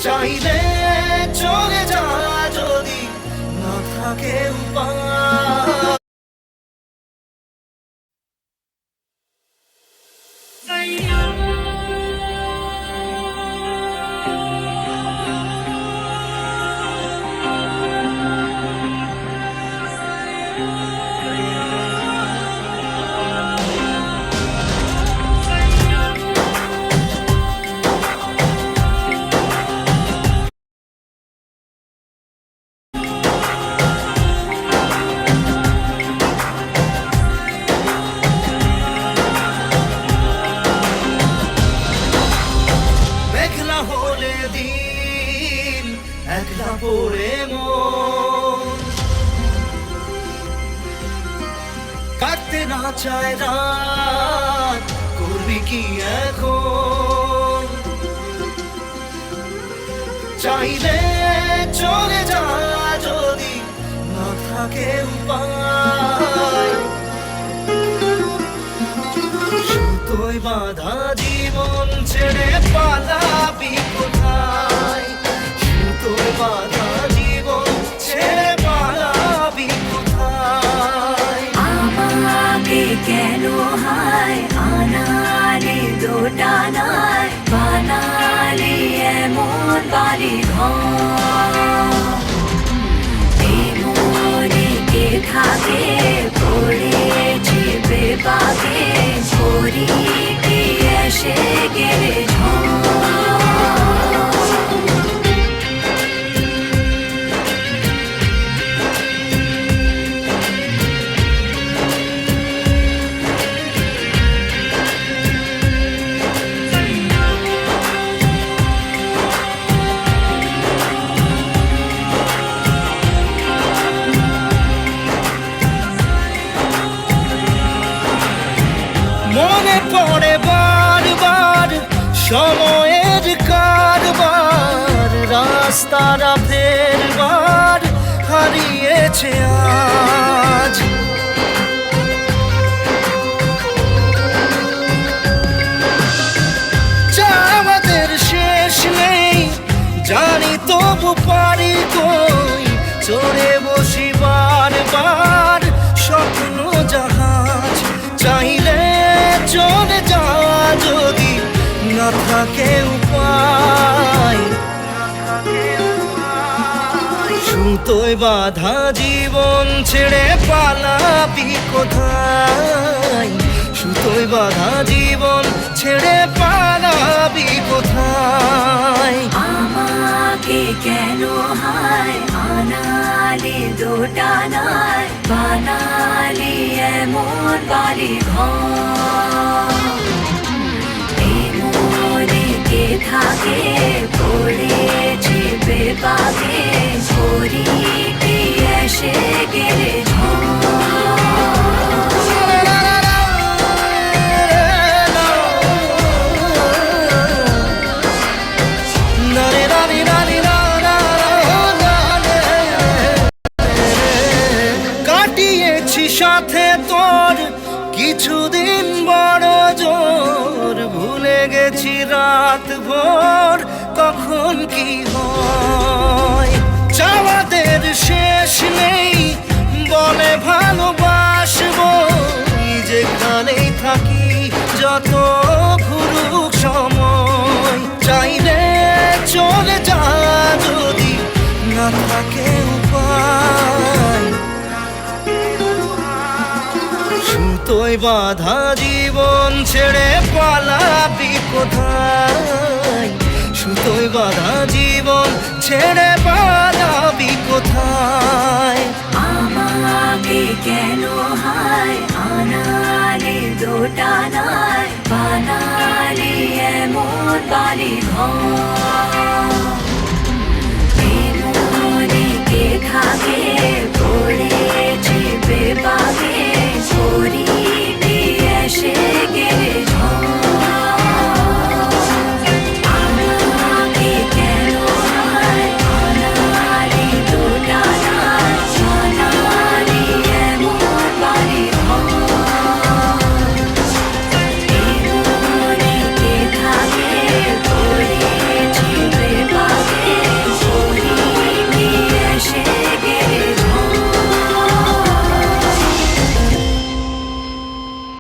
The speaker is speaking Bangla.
চাইলে চলে যা যদি না থাকে উপায়। মেঘলা হলে দিন একলা পড়ে মন, কাটতে না চায় রাত, করবি কি এখন? চাইলে চলে যা যদি না থাকে উপায়। সুতোয় বাঁধা জীবন ছেড়ে পালাবি কোথায়? সুতোয় বাঁধা জীবন ছেড়ে পালাবি কোথায়? আমাকে কেন হায় আনালি দোটানায় বানালি এমন বাড়ি ঘর? এই মনে কে থাকে পড়েছি বেবাকে, করি কি এসে গেলে ঝড়? মনে পড়ে বারবার সময়ের কারবার, রাস্তারা ফেরবার হারিয়েছে আজ। আমাদের শেষ নেই জানি, তবু পারি কই চড়ে বসি বারবার স্বপ্ন জাহাজ। চাইলে চলে যা যদি না থাকে উপায়। সুতোয় বাঁধা জীবন ছেড়ে পালাবি কোথায়? সুতোয় বাঁধা জীবন ছেড়ে পালাবি কোথায়? আমাকে কেন হায় আনালি দোটানায় বানালি এমন বাড়ি ঘর? এই মনে কে থাকে পড়েছি বেবাকে, করি কি এসে গেলে ঝড়? কাটিয়েছি সাথে তোর কিছুদিন বড় জোর, ভুলে গেছি রাত ভোর কখন কি হয়। চাওয়াদের শেষ নেই বলে ভালোবাসবো, যেখানেই থাকি যত ঘুরুক সময়। চাইলে চলে যা যদি না থাকে উপায়। সুতোয় বাঁধা জীবন ছেড়ে পালাবি কোথায়? সুতোয় বাঁধা জীবন ছেড়ে পালাবি কোথায়? আমাকে কেন হায় আনালি দোটানায় বানালি এমন বাড়ি ঘর? এই মনে কে থাকে পড়েছি বেবাকে, করি